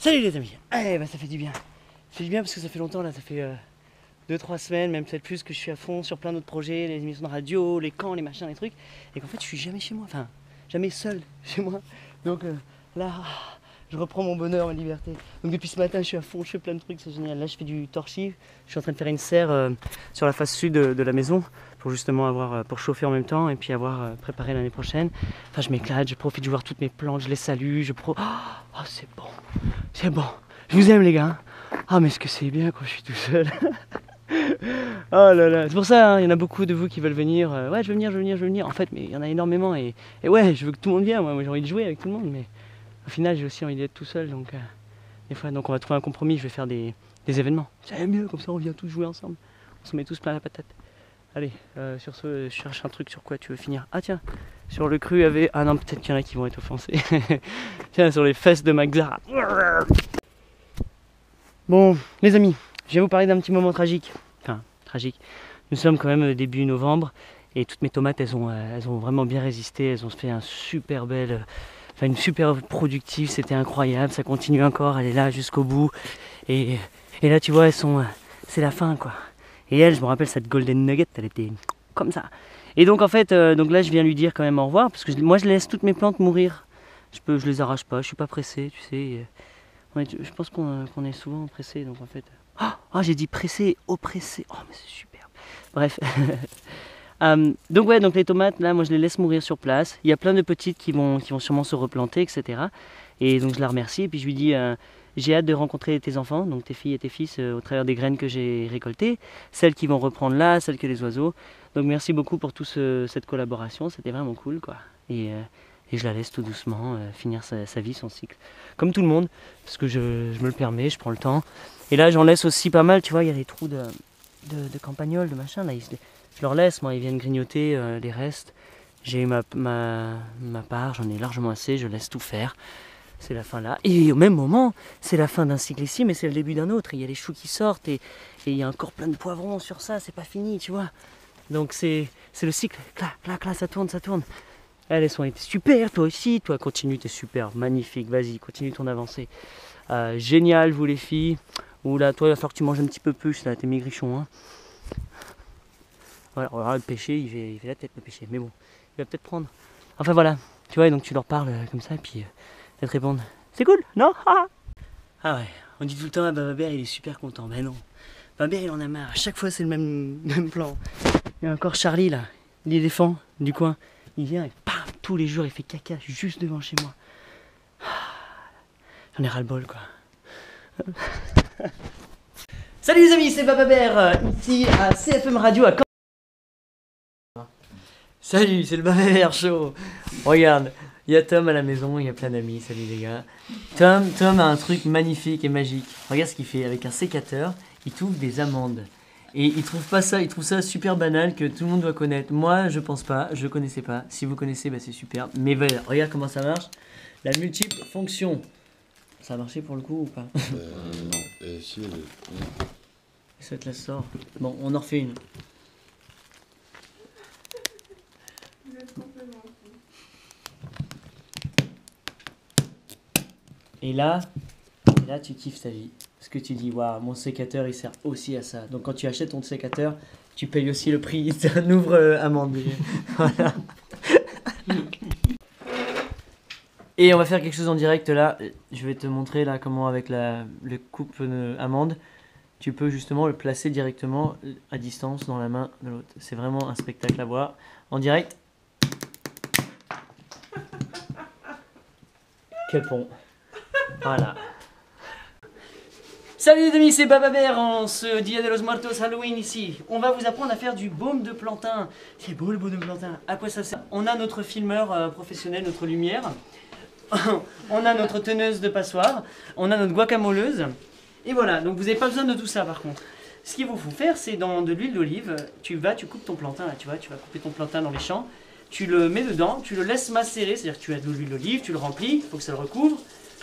Salut les amis. Eh bah ça fait du bien. Ça fait du bien parce que ça fait longtemps là, ça fait 2-3 semaines, même peut-être plus que je suis à fond sur plein d'autres projets, les émissions de radio, les camps, les machins, les trucs. Et qu'en fait je suis jamais chez moi, enfin jamais seul chez moi. Donc là, je reprends mon bonheur, ma liberté. Donc depuis ce matin je suis à fond, je fais plein de trucs, c'est génial. Là je fais du torchis, je suis en train de faire une serre sur la face sud de la maison pour justement avoir, pour chauffer en même temps et puis avoir préparé l'année prochaine. Enfin je m'éclate, je profite de voir toutes mes plantes, je les salue, oh c'est bon, c'est bon. Je vous aime les gars. Ah mais est-ce que c'est bien quand je suis tout seul. Oh là là, c'est pour ça, hein, il y en a beaucoup de vous qui veulent venir. Ouais, je veux venir, je veux venir, je veux venir. En fait, mais il y en a énormément et ouais, je veux que tout le monde vienne. Moi j'ai envie de jouer avec tout le monde, mais au final, j'ai aussi envie d'être tout seul. Donc, des fois, donc on va trouver un compromis. Je vais faire des événements. C'est mieux, comme ça, on vient tous jouer ensemble. On se met tous plein la patate. Allez, sur ce, je cherche un truc sur quoi tu veux finir. Ah tiens, sur le cru avait. Ah non, peut-être qu'il y en a qui vont être offensés. Tiens, sur les fesses de Magzara. Bon, les amis, je vais vous parler d'un petit moment tragique. Enfin, tragique. Nous sommes quand même début novembre et toutes mes tomates, elles ont vraiment bien résisté. Elles ont fait un super belle, enfin une super productive. C'était incroyable. Ça continue encore. Elle est là jusqu'au bout. Et là, tu vois, elles sont, c'est la fin, quoi. Et elle, je me rappelle cette golden nugget, elle était comme ça. Et donc en fait, donc là, je viens lui dire quand même au revoir parce que moi, je laisse toutes mes plantes mourir. Je les arrache pas. Je suis pas pressé, tu sais. Je pense qu'on est souvent pressé, donc en fait. Oh, j'ai dit pressé, oppressé. Oh, mais c'est super. Bref. Donc ouais, donc les tomates, là, moi je les laisse mourir sur place. Il y a plein de petites qui vont sûrement se replanter, etc. Et donc je la remercie et puis je lui dis, j'ai hâte de rencontrer tes enfants, donc tes filles et tes fils, au travers des graines que j'ai récoltées, celles qui vont reprendre là, celles que les oiseaux. Donc merci beaucoup pour toute cette collaboration, c'était vraiment cool, quoi. Et je la laisse tout doucement finir sa vie, son cycle. Comme tout le monde, parce que je me le permets, je prends le temps. Et là, j'en laisse aussi pas mal, tu vois, il y a des trous de campagnols, de machin. Là, je leur laisse, moi, ils viennent grignoter les restes. J'ai ma part, j'en ai largement assez, je laisse tout faire. C'est la fin là. Et au même moment, c'est la fin d'un cycle ici, mais c'est le début d'un autre. Il y a les choux qui sortent et il y a encore plein de poivrons sur ça, c'est pas fini, tu vois. Donc c'est le cycle, clac, clac, clac, ça tourne, ça tourne. Elles sont été super, toi aussi, toi continue, t'es super, magnifique, vas-y, continue ton avancée. Génial, vous les filles. Oula, toi il va falloir que tu manges un petit peu plus, là, t'es maigrichon. Hein. Voilà, alors, le péché, il fait la tête le péché, mais bon, il va peut-être prendre. Enfin voilà, tu vois, et donc tu leur parles comme ça, et puis elles te répondent, c'est cool, non? Ah ouais, on dit tout le temps, ah bah Babert il est super content, mais non. Babert il en a marre, à chaque fois c'est le même plan. Il y a encore Charlie là, l'éléphant du coin. Il vient et bam, tous les jours il fait caca juste devant chez moi. J'en ai ras le bol quoi. Salut les amis, c'est Bababert, ici à CFM Radio à Caen. Salut, c'est le Bababert Show. Regarde, il y a Tom à la maison, il y a plein d'amis, salut les gars. Tom a un truc magnifique et magique. Regarde ce qu'il fait avec un sécateur, il touche des amandes. Et il trouve ça super banal que tout le monde doit connaître. Moi, je pense pas, je connaissais pas. Si vous connaissez, bah c'est super. Mais voilà, regarde comment ça marche. La multiple fonction. Ça a marché pour le coup ou pas? Non. Si, Ça te la sort. Bon, on en refait une. Et là, tu kiffes ta vie. Parce que tu dis, waouh, mon sécateur il sert aussi à ça. Donc quand tu achètes ton sécateur, tu payes aussi le prix d'un ouvre-amande. Voilà. Et on va faire quelque chose en direct là. Je vais te montrer là comment avec le coupe-amande, tu peux justement le placer directement à distance dans la main de l'autre. C'est vraiment un spectacle à voir. En direct. Quel pont. Voilà. Salut les amis, c'est Bababert en ce Dia de los Muertos Halloween ici. On va vous apprendre à faire du baume de plantain. C'est beau le baume de plantain. À quoi ça sert? On a notre filmeur professionnel, notre lumière. On a notre teneuse de passoire. On a notre guacamoleuse. Et voilà, donc vous n'avez pas besoin de tout ça par contre. Ce qu'il vous faut faire, c'est dans de l'huile d'olive, tu coupes ton plantain, là, tu vas couper ton plantain dans les champs. Tu le mets dedans, tu le laisses macérer, c'est-à-dire que tu as de l'huile d'olive, tu le remplis, il faut que ça le recouvre.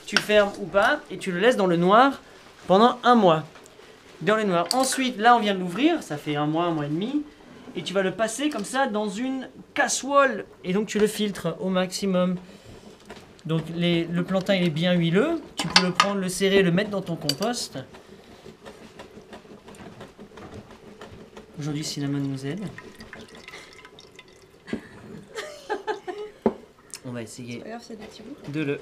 Tu le fermes ou pas, et tu le laisses dans le noir pendant 1 mois. Dans le noir. Ensuite, là on vient de l'ouvrir, ça fait 1 mois et demi. Et tu vas le passer comme ça dans une casserole. Et donc tu le filtres au maximum. Donc le plantain il est bien huileux. Tu tu peux le prendre, le serrer, le mettre dans ton compost. Aujourd'hui, Cinnamon nous aide. On va essayer de le...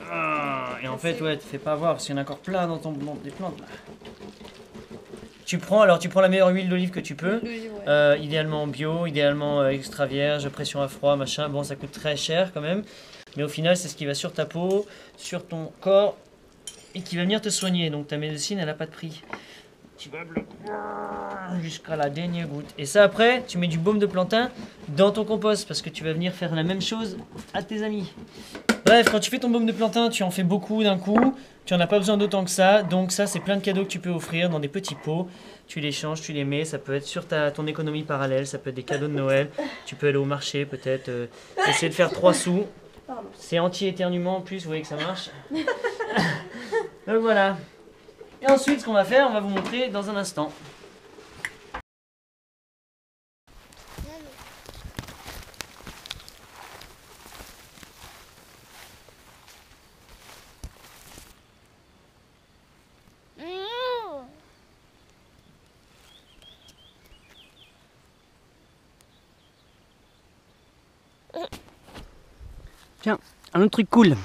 Ah, et en fait, ouais, te fais pas voir, parce qu'il y en a encore plein dans des plantes là. Tu prends la meilleure huile d'olive que tu peux, idéalement bio, idéalement extra vierge, pression à froid, machin. Bon, ça coûte très cher quand même, mais au final, c'est ce qui va sur ta peau, sur ton corps, et qui va venir te soigner. Donc ta médecine, elle a pas de prix. Tu vas jusqu'à la dernière goutte. Et ça, après, tu mets du baume de plantain dans ton compost, parce que tu vas venir faire la même chose à tes amis. Bref, quand tu fais ton baume de plantain, tu en fais beaucoup d'un coup. Tu n'en as pas besoin d'autant que ça. Donc ça, c'est plein de cadeaux que tu peux offrir dans des petits pots. Tu les changes, tu les mets. Ça peut être sur ton économie parallèle. Ça peut être des cadeaux de Noël. Tu peux aller au marché, peut-être. Essayer de faire 3 sous. C'est anti-éternuement en plus. Vous voyez que ça marche. Donc voilà. Et ensuite, ce qu'on va faire, on va vous montrer dans un instant. Tiens, un autre truc cool.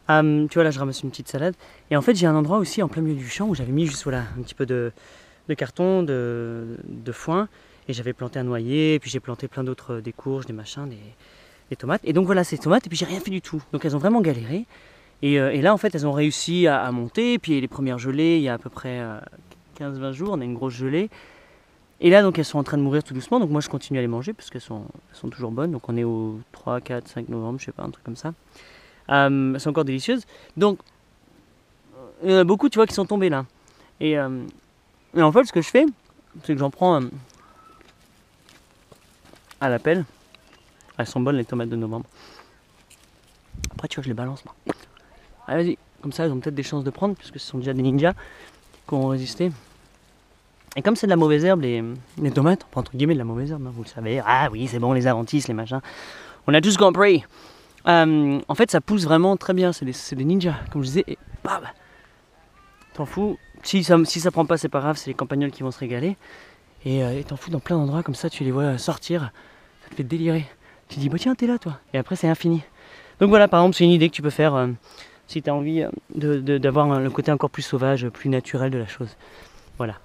Tu vois là, je ramasse une petite salade. Et en fait, j'ai un endroit aussi en plein milieu du champ où j'avais mis juste voilà, un petit peu de carton, de foin. Et j'avais planté un noyer, et puis j'ai planté plein d'autres, des courges, des machins, des tomates. Et donc voilà, ces tomates, et puis j'ai rien fait du tout. Donc elles ont vraiment galéré. Et là, en fait, elles ont réussi à monter. Puis les premières gelées, il y a à peu près 15-20 jours, on a une grosse gelée. Et là, donc, elles sont en train de mourir tout doucement. Donc moi, je continue à les manger parce qu'elles sont toujours bonnes. Donc on est au 3, 4, 5 novembre, je sais pas, un truc comme ça. Elles sont encore délicieuses. Donc, il y en a beaucoup, tu vois, qui sont tombés là. Et en fait, ce que je fais, c'est que j'en prends à la pelle. Elles sont bonnes, les tomates de novembre. Après, tu vois, je les balance, moi. Allez, vas-y. Comme ça, elles ont peut-être des chances de prendre, puisque ce sont déjà des ninjas qui ont résisté. Et comme c'est de la mauvaise herbe, les tomates, entre guillemets de la mauvaise herbe, hein, vous le savez. Ah oui, c'est bon, les arantis, les machins. On a tous compris. En fait, ça pousse vraiment très bien. C'est des ninjas, comme je disais. Et bam, t'en fous. Si ça prend pas, c'est pas grave. C'est les campagnols qui vont se régaler. Et t'en fous dans plein d'endroits comme ça. Tu les vois sortir. Ça te fait délirer. Tu te dis, bah tiens, t'es là, toi. Et après, c'est infini. Donc voilà, par exemple, c'est une idée que tu peux faire si tu as envie d'avoir le côté encore plus sauvage, plus naturel de la chose. Voilà.